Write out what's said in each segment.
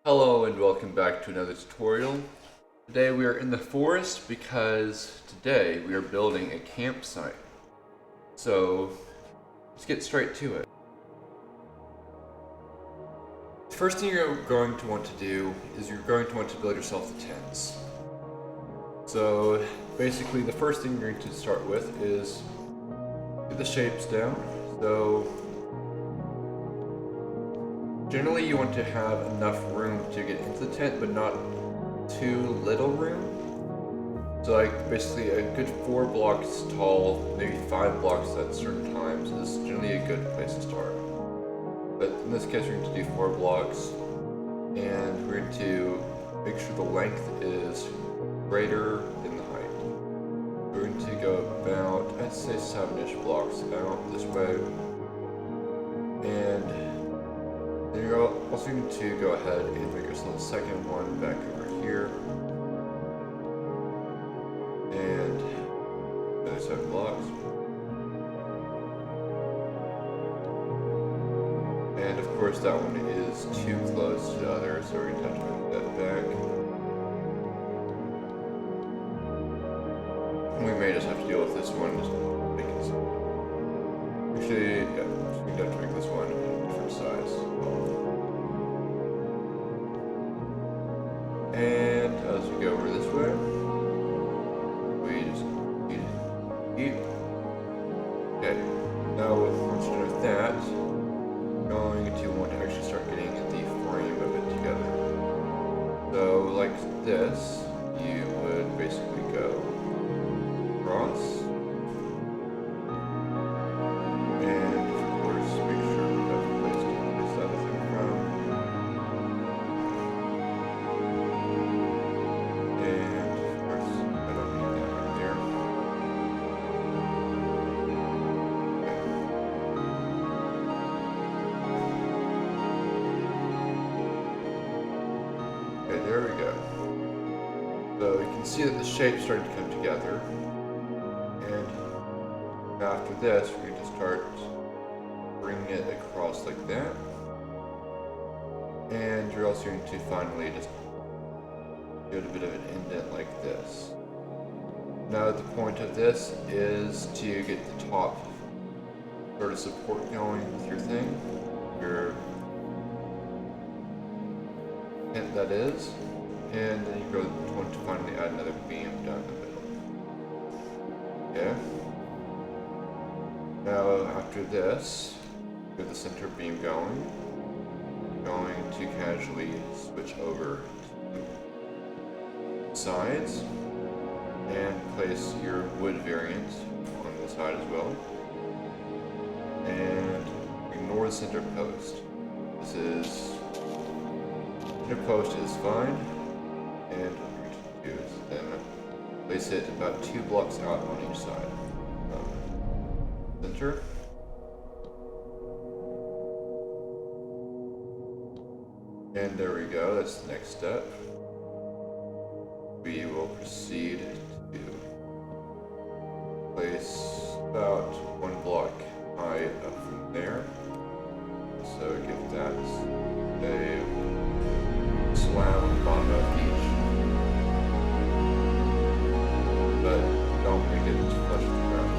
Hello and welcome back to another tutorial. Today we are in the forest because today we are building a campsite. So let's get straight to it. The first thing you're going to want to do is you're going to want to build yourself the tents. So basically the first thing you're going to start with is get the shapes down. So generally you want to have enough room to get into the tent, but not too little room. So like basically a good 4 blocks tall, maybe 5 blocks at certain times is generally a good place to start. But in this case we're going to do 4 blocks, and we're going to make sure the length is greater than the height. We're going to go about, I'd say 7-ish blocks out this way. And then you're also going to go ahead and make yourself a second one back over here. And another 7 blocks. And of course that one is too close to the other, so we're going to have to move that back. We may just have to deal with this one, just make it actually, yeah, we have to make this one a different size. And as we go over this way, we just keep. Okay, now once you're done with that, you're going to want to actually start getting the frame of it together. So like this, you would basically go across, and of course make sure we have a place to place that thing from. And of course I don't need that right there. Okay, there we go. So you can see that the shape's starting to come together. And after this, we're going to start bringing it across like that. And you're also going to finally just give it a bit of an indent like this. Now the point of this is to get the top sort of support going with your thing, your tent that is, and then you're going to finally add another beam down the middle. Okay. Now after this, get the center beam going. Going to casually switch over to sides and place your wood variant on the side as well. And ignore the center post. Center post is fine, and what we're going to do is then place it about 2 blocks out on each side. Center. And there we go, that's the next step. We will proceed to place about 1 block high up from there. So give that a slam on the bottom of each. But don't make it flush with the ground.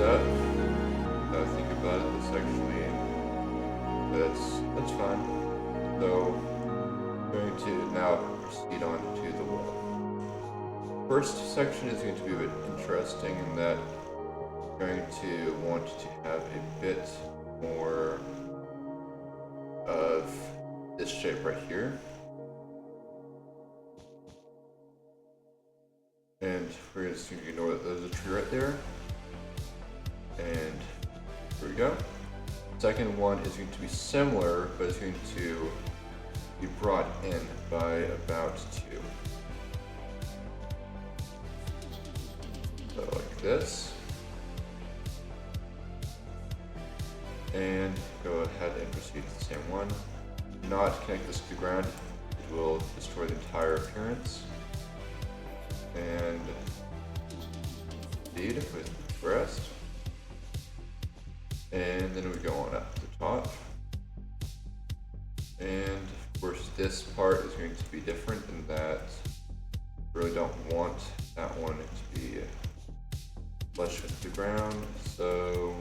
Up. Now think about it, this actually, that's fine. So, I'm going to now proceed on to the wall. First section is going to be a bit interesting in that I'm going to want to have a bit more of this shape right here. And we're just going to ignore that there's a tree right there. And here we go. Second one is going to be similar, but it's going to be brought in by about 2. So like this. And go ahead and proceed with the same one. Do not connect this to the ground, it will destroy the entire appearance. And proceed with the rest. And then we go on up to the top. And of course this part is going to be different in that we really don't want that one to be flush with the ground, so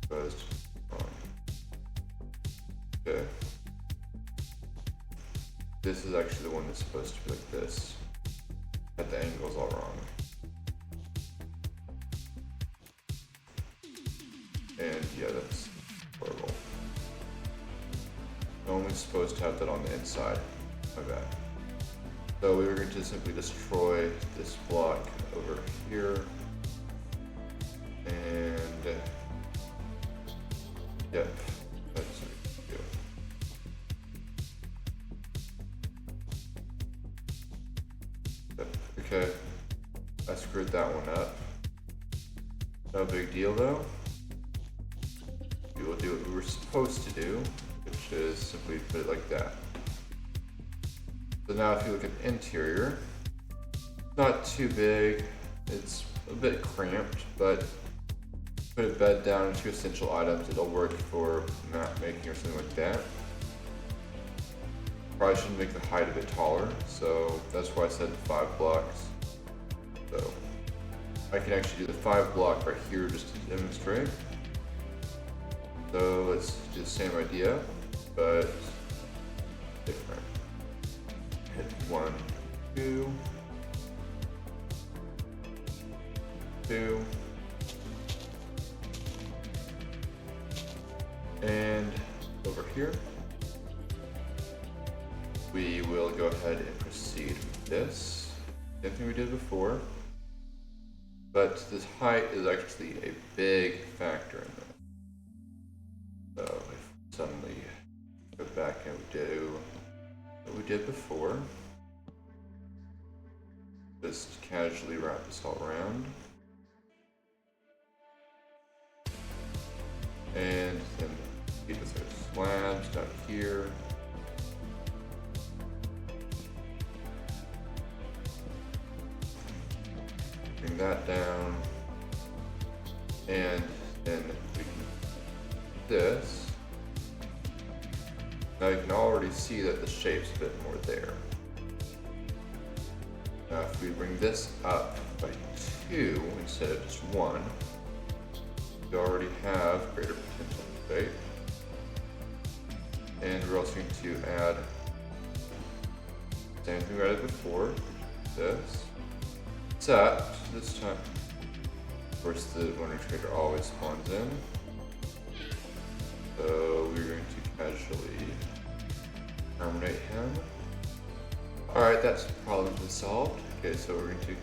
goes on. Okay. This is actually the one that's supposed to be like this. But the angle's all wrong. And yeah, that's horrible. I'm only supposed to have that on the inside. My bad. So we were going to simply destroy this block over here. And yep, that's what we do. Yep, okay. I screwed that one up. No big deal though. We will do what we were supposed to do, which is simply put it like that. So now if you look at the interior, not too big, it's a bit cramped, but put a bed down and 2 essential items, it'll work for map making or something like that. Probably should make the height a bit taller, so that's why I said 5 blocks. So I can actually do the 5 block right here just to demonstrate. So let's do the same idea, but different. Hit 1, 2, 2, and over here, we will go ahead and proceed with this. Same thing we did before, but this height is actually a big factor in that. So if we suddenly go back and do what we did before, just casually wrap this all around, and then keep with our slabs down here. Bring that down, and then we can do this. Now you can already see that the shape's a bit more there. Now if we bring this up by 2 instead of just 1, we already have greater potential shape. And we're also going to add the same thing we added before, this. Except this time, of course, the Wonder Trader always spawns in. So we're going to casually terminate him. Alright, that's problem been solved. Okay, so we're going to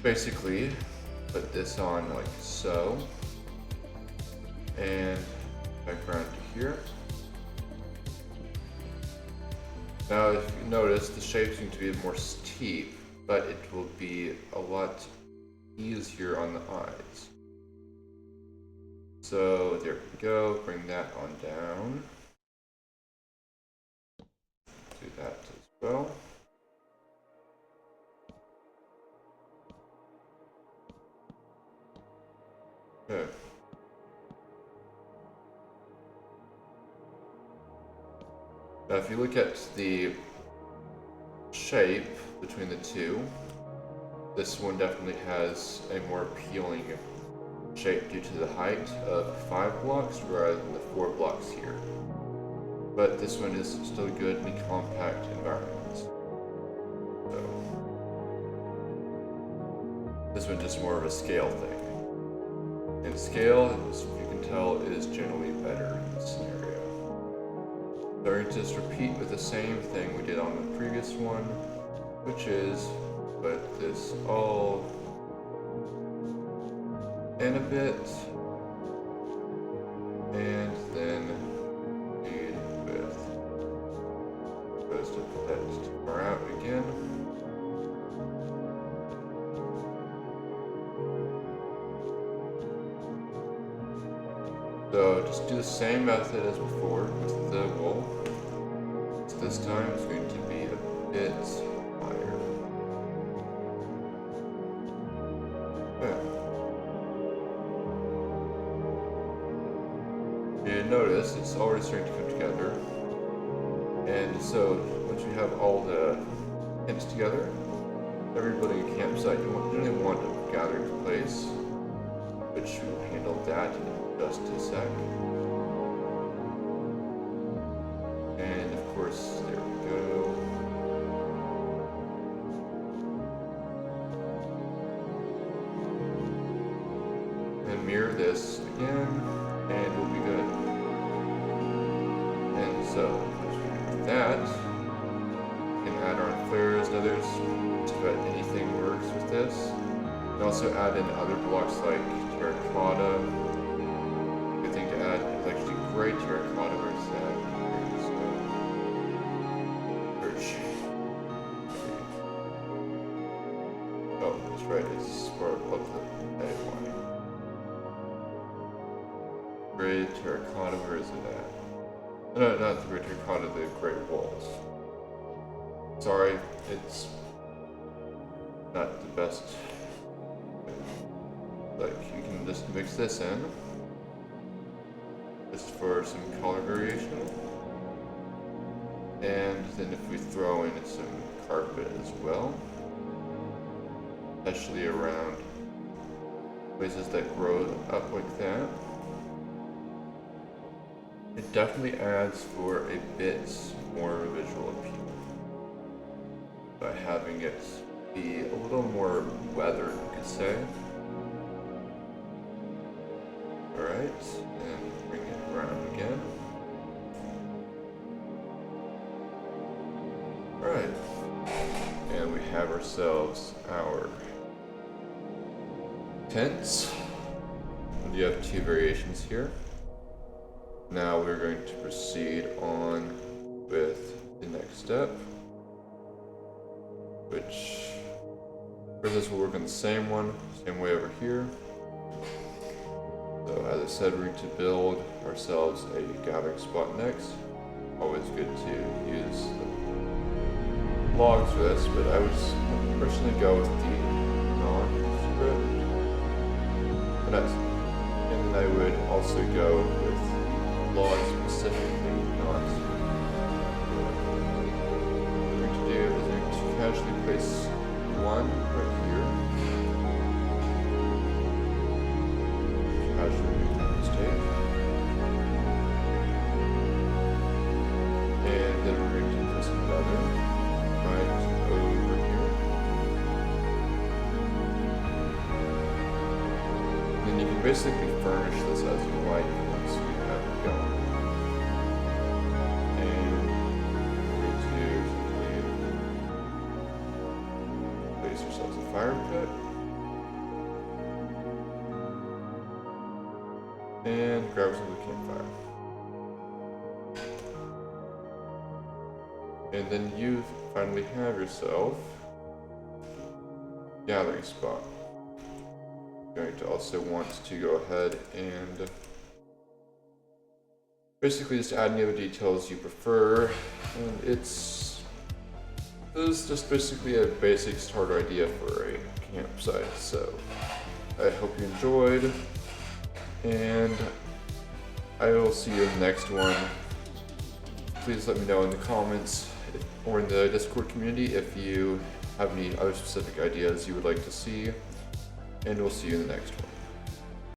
basically put this on like so. And background to here. Now if you notice, the shape seems to be more steep, but it will be a lot easier on the eyes. So there we go, bring that on down. Do that as well. Okay. Now if you look at the shape between the two, this one definitely has a more appealing shape due to the height of 5 blocks rather than the 4 blocks here. But this one is still good in a compact environment. So this one just more of a scale thing. And scale, as you can tell, is generally better in this scenario. So we're going to just repeat with the same thing we did on the previous one, which is put this all in a bit, and then feed with goes to text far out again. So just do the same method as before with the wool. So this time it's going to be a bit higher. You notice it's already starting to come together. And so once you have all the hints together, everybody in campsite, you really want a gathering place, which will handle that in just a sec. And of course, there we go. And mirror this again, and we'll be good. And so, with that, you can add on flares and others. Just about anything works with this. You can also add in other blocks like terracotta. Good thing to add is actually gray terracotta. Where's that? Search. Oh, that's right. It's part of the edit one. Gray terracotta. Where is it at? No, not the gray terracotta. The gray walls. Sorry, it's not the best. Like, you can just mix this in, just for some color variation. And then if we throw in some carpet as well, especially around places that grow up like that, it definitely adds for a bit more visual appeal by having it be a little more weathered, you could say. Alright, and bring it around again. Alright, and we have ourselves our tents. And you have two variations here. Now we're going to proceed on with the next step, which for this will work on the same way over here. So as I said, we're going to build ourselves a gathering spot next. Always good to use the logs for this, but I would personally go with the non-script. And I would also go with the logs specifically not. What we're going to do is we're going to casually place one right here. Casually make that mistake. And then we're going to place another right over here. And then you can basically furnish this as you like once you have it going. And we're going to simply place yourselves a fire pit. And grab some of the campfire. And then you finally have yourself a gathering spot. You're going to also want to go ahead and basically just add any other details you prefer. And this is just basically a basic starter idea for a campsite. So I hope you enjoyed. And I will see you in the next one. Please let me know in the comments or in the Discord community if you have any other specific ideas you would like to see. And we'll see you in the next one.